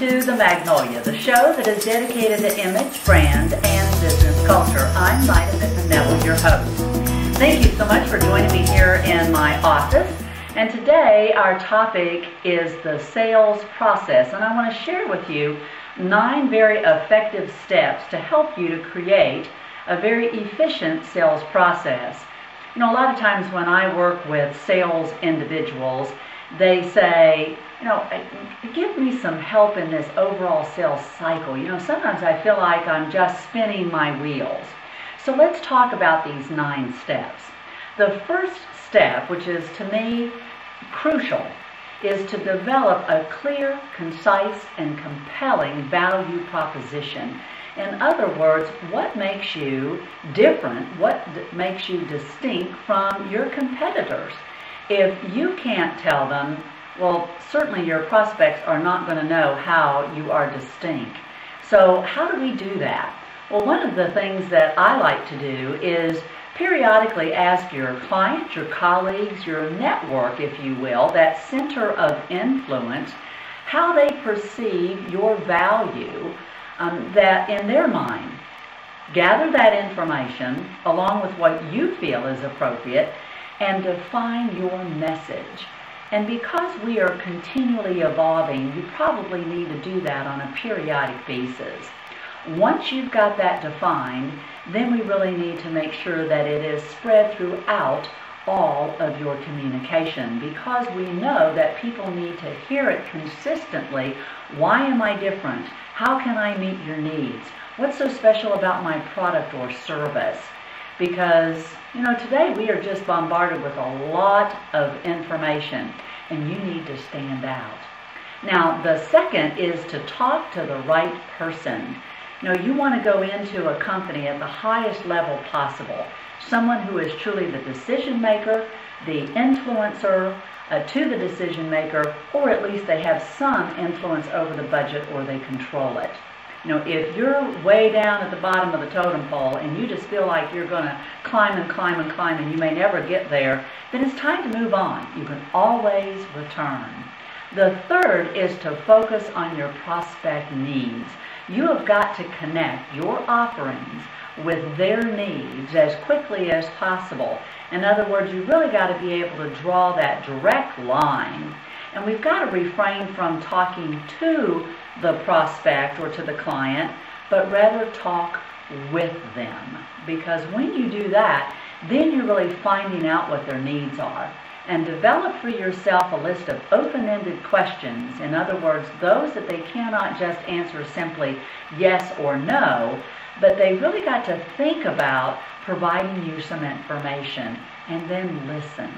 to the Magnolia, the show that is dedicated to image, brand, and business culture. I'm Nita Neville, your host. Thank you so much for joining me here in my office. And today our topic is the sales process, and I want to share with you 9 very effective steps to help you to create a very efficient sales process. You know, a lot of times when I work with sales individuals, they say, you know, give me some help in this overall sales cycle. You know, sometimes I feel like I'm just spinning my wheels. So let's talk about these 9 steps. The first step, which is to me crucial, is to develop a clear, concise, and compelling value proposition. In other words, what makes you different, what makes you distinct from your competitors? If you can't tell them, well, certainly your prospects are not going to know how you are distinct. So how do we do that? Well, one of the things that I like to do is periodically ask your clients, your colleagues, your network, if you will, that center of influence, how they perceive your value that in their mind. Gather that information along with what you feel is appropriate and define your message. And because we are continually evolving, you probably need to do that on a periodic basis. Once you've got that defined, then we really need to make sure that it is spread throughout all of your communication, because we know that people need to hear it consistently. Why am I different? How can I meet your needs? What's so special about my product or service? Because, you know, today we are just bombarded with a lot of information, and you need to stand out. Now, the second is to talk to the right person. You know, you want to go into a company at the highest level possible. Someone who is truly the decision maker, the influencer to the decision maker, or at least they have some influence over the budget or they control it. You know, if you're way down at the bottom of the totem pole and you just feel like you're going to climb and climb and climb and you may never get there, then it's time to move on. You can always return. The third is to focus on your prospect needs. You have got to connect your offerings with their needs as quickly as possible. In other words, you really got to be able to draw that direct line. And we've got to refrain from talking to the prospect or to the client, but rather talk with them. Because when you do that, then you're really finding out what their needs are. And develop for yourself a list of open-ended questions. In other words, those that they cannot just answer simply yes or no, but they really got to think about providing you some information, and then listen.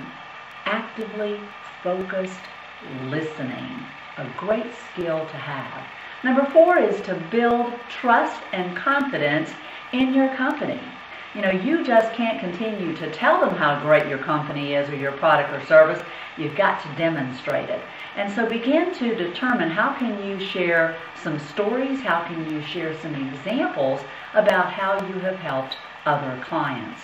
Actively focused listening, a great skill to have. Number 4 is to build trust and confidence in your company. You know, you just can't continue to tell them how great your company is or your product or service. You've got to demonstrate it. And so begin to determine how can you share some stories, how can you share some examples about how you have helped other clients.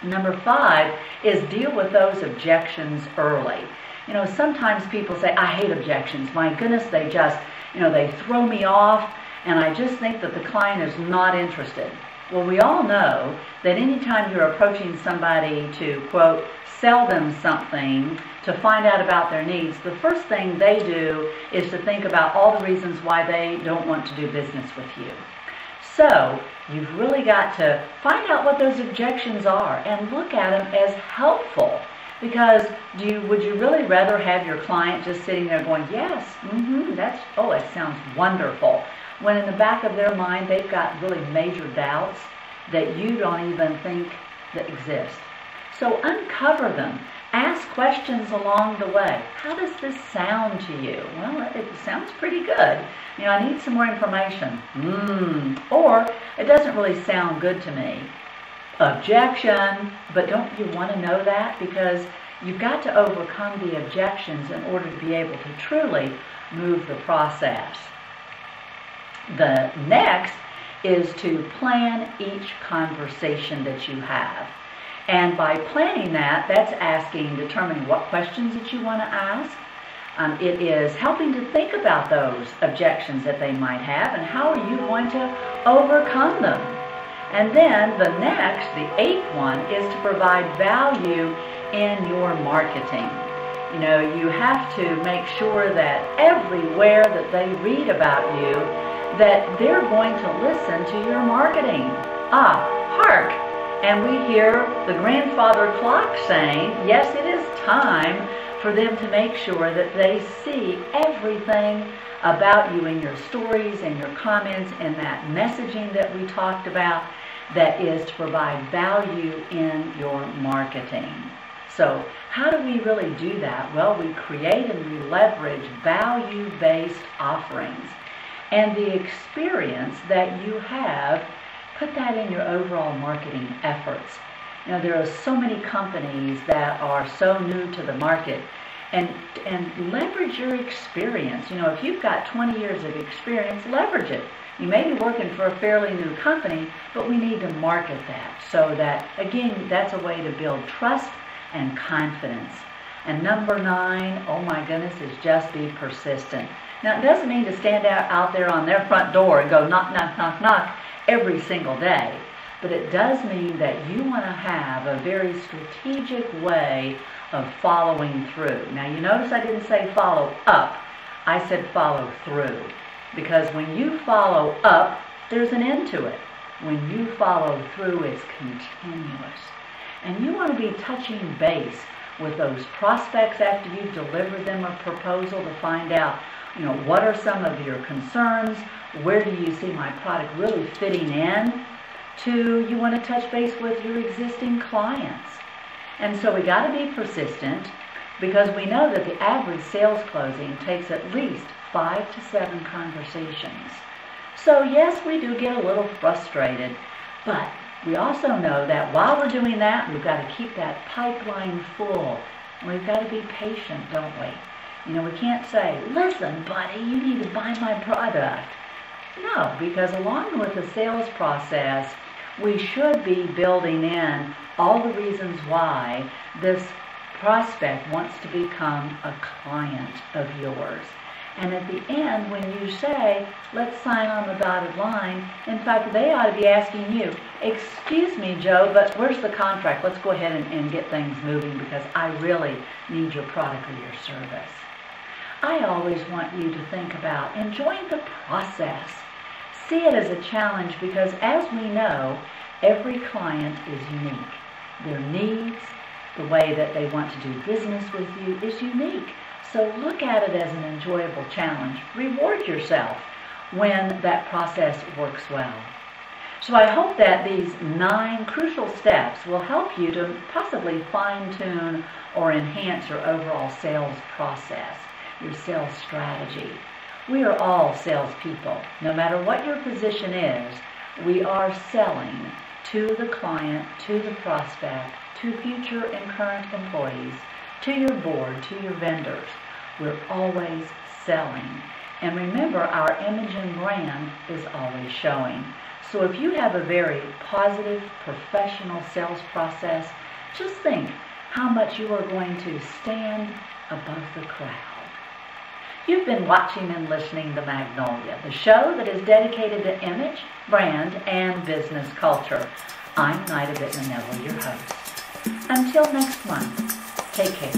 Number 5 is deal with those objections early. You know, sometimes people say, I hate objections. My goodness, they just, you know, they throw me off, and I just think that the client is not interested. Well, we all know that anytime you're approaching somebody to, quote, sell them something, to find out about their needs, the first thing they do is to think about all the reasons why they don't want to do business with you. So you've really got to find out what those objections are and look at them as helpful. Because would you really rather have your client just sitting there going, yes, it sounds wonderful, when in the back of their mind they've got really major doubts that you don't even think that exist? So uncover them. Ask questions along the way. How does this sound to you? Well, it sounds pretty good. You know, I need some more information. Or it doesn't really sound good to me. Objection. But don't you want to know that? Because you've got to overcome the objections in order to be able to truly move the process. The next is to plan each conversation that you have. And by planning that, that's determining what questions that you want to ask, It is helping to think about those objections that they might have and how are you going to overcome them. And then the eighth one, is to provide value in your marketing. You know, you have to make sure that everywhere that they read about you, that they're going to listen to your marketing. Hark! And we hear the grandfather clock saying, yes, it is time for them to make sure that they see everything about you in your stories and your comments and that messaging that we talked about, that is to provide value in your marketing. So how do we really do that? Well, we create and we leverage value-based offerings. And the experience that you have, put that in your overall marketing efforts. You know, there are so many companies that are so new to the market, and leverage your experience. You know, if you've got 20 years of experience, leverage it. You may be working for a fairly new company, but we need to market that so that, again, that's a way to build trust and confidence. And number 9, oh my goodness, is just be persistent. Now, it doesn't mean to stand out there on their front door and go knock, knock, knock, knock every single day. But it does mean that you want to have a very strategic way of following through. Now, you notice I didn't say follow up. I said follow through. Because when you follow up, there's an end to it. When you follow through, it's continuous. And you want to be touching base with those prospects after you've delivered them a proposal to find out, you know, what are some of your concerns? Where do you see my product really fitting in? You want to touch base with your existing clients. And so we got to be persistent, because we know that the average sales closing takes at least 5 to 7 conversations. So yes, we do get a little frustrated, but we also know that while we're doing that, we've got to keep that pipeline full. And we've got to be patient, don't we? You know, we can't say, listen, buddy, you need to buy my product. No, because along with the sales process, we should be building in all the reasons why this prospect wants to become a client of yours. And at the end, when you say, let's sign on the dotted line, in fact, they ought to be asking you, excuse me, Joe, but where's the contract? Let's go ahead and get things moving, because I really need your product or your service. I always want you to think about enjoying the process. See it as a challenge, because as we know, every client is unique. Their needs, the way that they want to do business with you is unique. So look at it as an enjoyable challenge. Reward yourself when that process works well. So I hope that these 9 crucial steps will help you to possibly fine-tune or enhance your overall sales process, your sales strategy. We are all salespeople. No matter what your position is, we are selling to the client, to the prospect, to future and current employees, to your board, to your vendors. We're always selling. And remember, our image and brand is always showing. So if you have a very positive, professional sales process, just think how much you are going to stand above the crowd. You've been watching and listening to Magnolia, the show that is dedicated to image, brand, and business culture. I'm Nida Neville, your host. Until next month, take care.